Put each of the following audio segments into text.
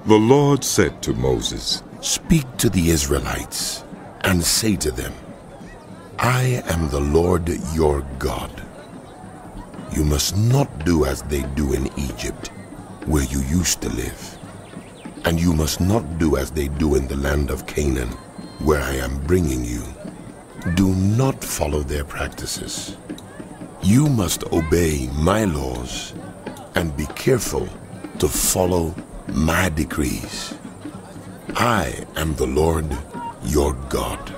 The Lord said to Moses, "Speak to the Israelites and say to them, I am the Lord your God. You must not do as they do in Egypt, where you used to live. And you must not do as they do in the land of Canaan, where I am bringing you. Do not follow their practices. You must obey my laws and be careful to follow my decrees. I am the Lord your God.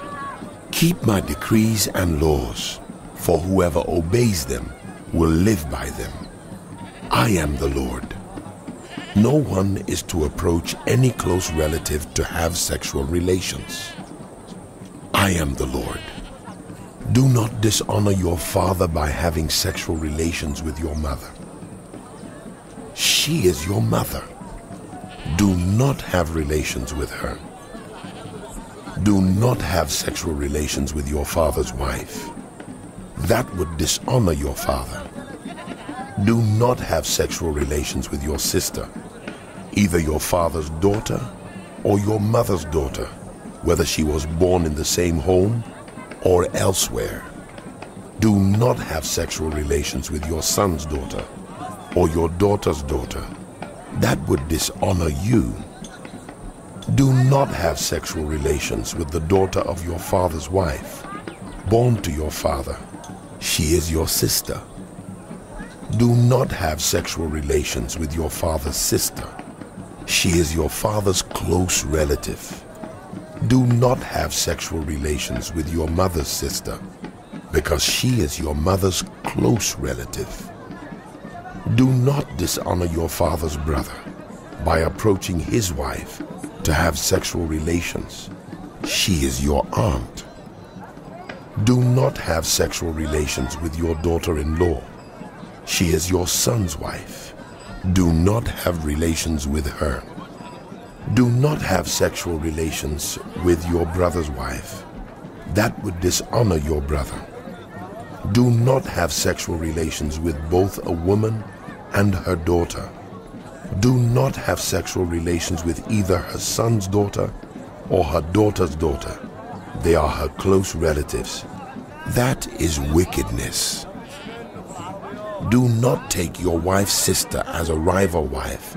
Keep my decrees and laws, for whoever obeys them will live by them. I am the Lord. No one is to approach any close relative to have sexual relations. I am the Lord. Do not dishonor your father by having sexual relations with your mother. She is your mother. Do not have relations with her. Do not have sexual relations with your father's wife. That would dishonor your father. Do not have sexual relations with your sister, either your father's daughter or your mother's daughter, whether she was born in the same home or elsewhere. Do not have sexual relations with your son's daughter or your daughter's daughter. That would dishonor you. Do not have sexual relations with the daughter of your father's wife, born to your father. She is your sister. Do not have sexual relations with your father's sister. She is your father's close relative. Do not have sexual relations with your mother's sister, because she is your mother's close relative. Do not dishonor your father's brother by approaching his wife to have sexual relations. She is your aunt. Do not have sexual relations with your daughter-in-law. She is your son's wife. Do not have relations with her. Do not have sexual relations with your brother's wife. That would dishonor your brother. Do not have sexual relations with both a woman and her daughter. Do not have sexual relations with either her son's daughter or her daughter's daughter. They are her close relatives. That is wickedness. Do not take your wife's sister as a rival wife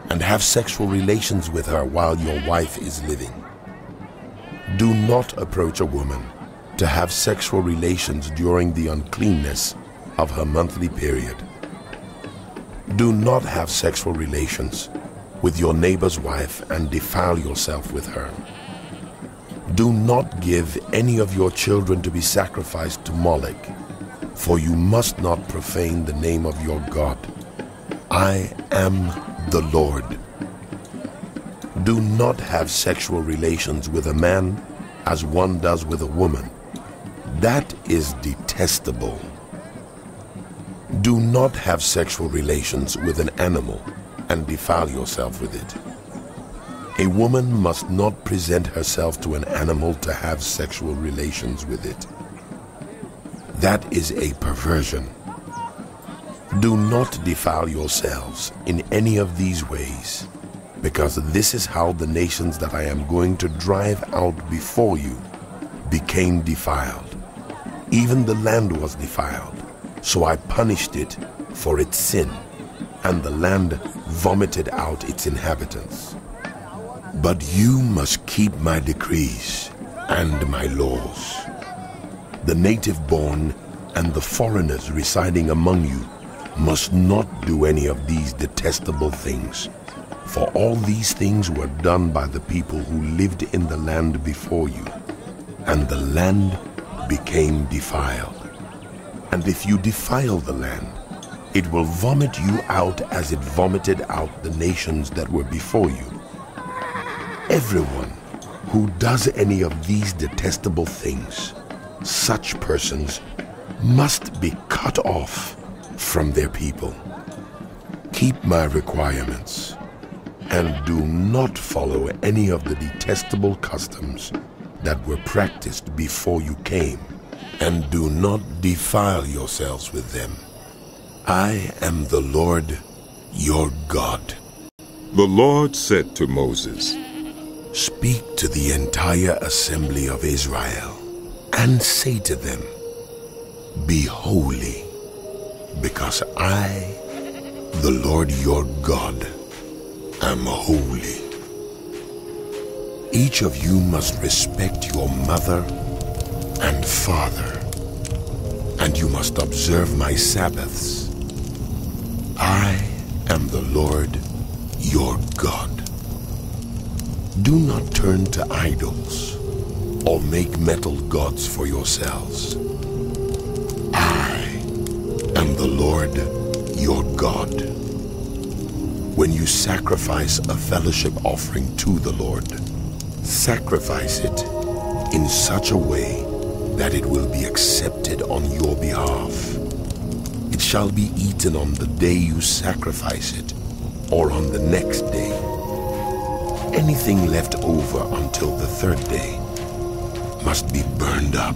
and have sexual relations with her while your wife is living. Do not approach a woman to have sexual relations during the uncleanness of her monthly period. Do not have sexual relations with your neighbor's wife and defile yourself with her. Do not give any of your children to be sacrificed to Moloch, for you must not profane the name of your God. I am the Lord. Do not have sexual relations with a man as one does with a woman. That is detestable. Do not have sexual relations with an animal and defile yourself with it. A woman must not present herself to an animal to have sexual relations with it. That is a perversion. Do not defile yourselves in any of these ways, because this is how the nations that I am going to drive out before you became defiled. Even the land was defiled, so I punished it for its sin, and the land vomited out its inhabitants. But you must keep my decrees and my laws. The native-born and the foreigners residing among you must not do any of these detestable things, for all these things were done by the people who lived in the land before you, and the land became defiled. And if you defile the land, it will vomit you out as it vomited out the nations that were before you. Everyone who does any of these detestable things, such persons must be cut off from their people. Keep my requirements and do not follow any of the detestable customs that were practiced before you came, and do not defile yourselves with them. I am the Lord your God. The Lord said to Moses, "Speak to the entire assembly of Israel and say to them, 'Be holy, because I, the Lord your God, am holy. Each of you must respect your mother and father, and you must observe my Sabbaths. I am the Lord your God. Do not turn to idols or make metal gods for yourselves. I am the Lord your God. When you sacrifice a fellowship offering to the Lord, sacrifice it in such a way that it will be accepted on your behalf. It shall be eaten on the day you sacrifice it, or on the next day. Anything left over until the third day must be burned up.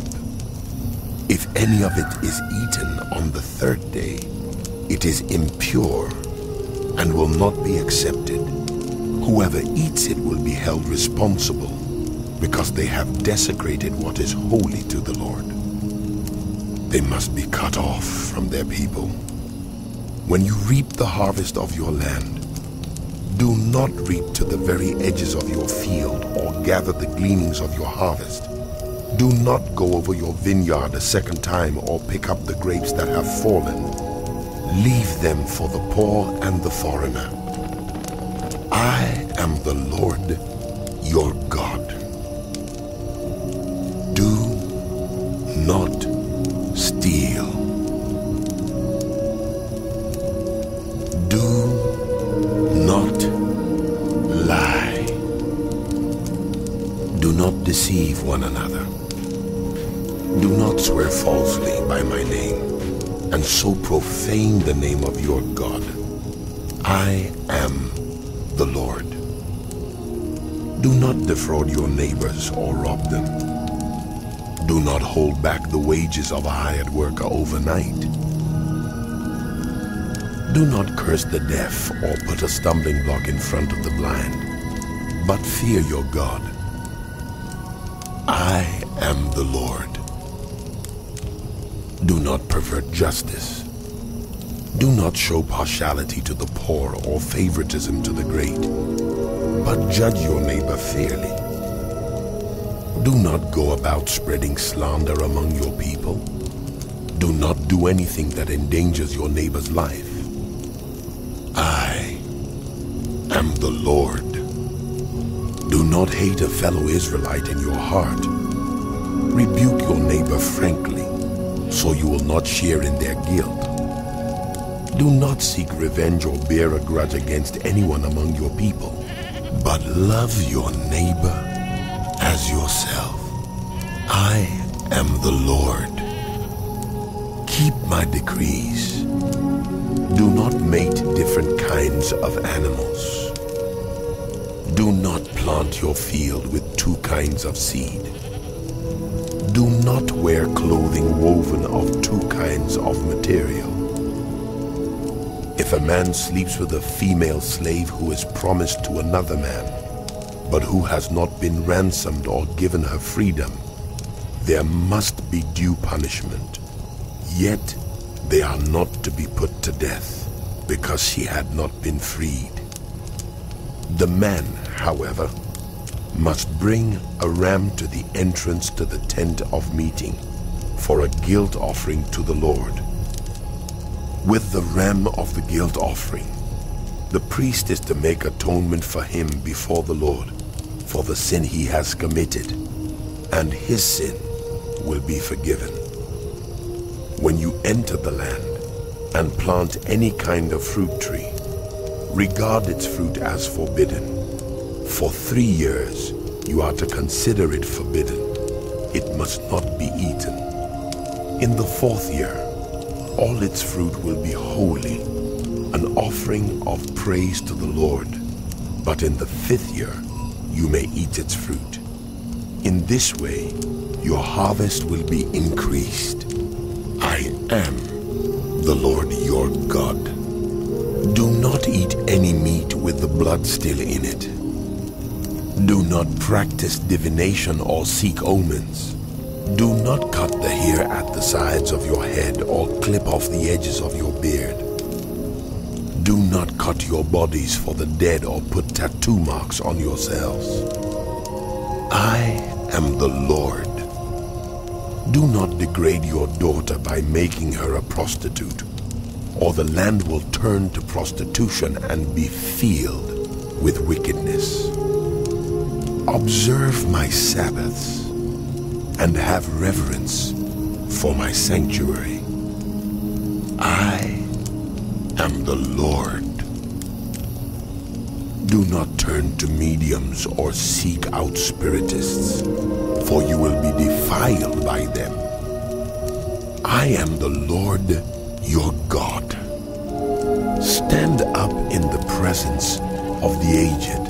If any of it is eaten on the third day, it is impure and will not be accepted. Whoever eats it will be held responsible, because they have desecrated what is holy to the Lord. They must be cut off from their people. When you reap the harvest of your land, do not reap to the very edges of your field or gather the gleanings of your harvest. Do not go over your vineyard a second time or pick up the grapes that have fallen. Leave them for the poor and the foreigner. I am the Lord your God. Do not steal. Do not lie. Do not deceive one another. Do not swear falsely by my name, and so profane the name of your God. I am the Lord. Do not defraud your neighbors or rob them. Do not hold back the wages of a hired worker overnight. Do not curse the deaf or put a stumbling block in front of the blind, but fear your God. I am the Lord. Do not pervert justice. Do not show partiality to the poor or favoritism to the great, but judge your neighbor fairly. Do not go about spreading slander among your people. Do not do anything that endangers your neighbor's life. I am the Lord. Do not hate a fellow Israelite in your heart. Rebuke your neighbor frankly, so you will not share in their guilt. Do not seek revenge or bear a grudge against anyone among your people, but love your neighbor as yourself. I am the Lord. Keep my decrees. Do not mate different kinds of animals. Do not plant your field with two kinds of seed. Do not wear clothing woven of two kinds of material. If a man sleeps with a female slave who is promised to another man, but who has not been ransomed or given her freedom, there must be due punishment. Yet they are not to be put to death, because she had not been freed. The man, however, must bring a ram to the entrance to the tent of meeting for a guilt offering to the Lord. With the ram of the guilt offering, the priest is to make atonement for him before the Lord for the sin he has committed, and his sin will be forgiven. When you enter the land and plant any kind of fruit tree, regard its fruit as forbidden. For 3 years you are to consider it forbidden. It must not be eaten. In the 4th year, all its fruit will be holy, an offering of praise to the Lord. But in the 5th year, you may eat its fruit. In this way, your harvest will be increased. I am the Lord your God. Do not eat any meat with the blood still in it. Do not practice divination or seek omens. Do not cut the hair at the sides of your head or clip off the edges of your beard. Do not cut your bodies for the dead or put tattoo marks on yourselves. I am the Lord. Do not degrade your daughter by making her a prostitute, or the land will turn to prostitution and be filled with wickedness. Observe my Sabbaths and have reverence for my sanctuary. I am the Lord. Do not turn to mediums or seek out spiritists, for you will be defiled by them. I am the Lord your God. Stand up in the presence of the aged.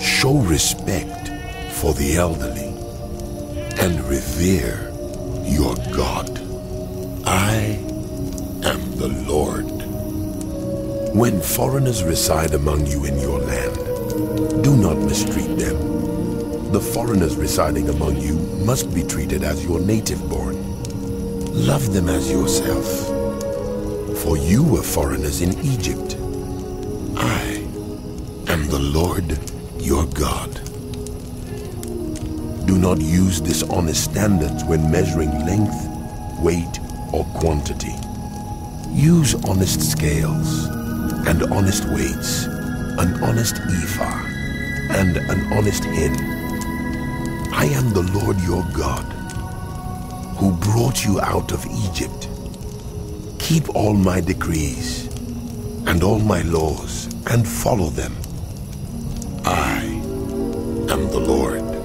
Show respect for the elderly and revere your God. I am the Lord. When foreigners reside among you in your land, do not mistreat them. The foreigners residing among you must be treated as your native-born. Love them as yourself, for you were foreigners in Egypt. I am the Lord your God. Do not use dishonest standards when measuring length, weight, or quantity. Use honest scales and honest weights, an honest ephah and an honest hin. I am the Lord your God, who brought you out of Egypt. Keep all my decrees and all my laws and follow them. I am the Lord.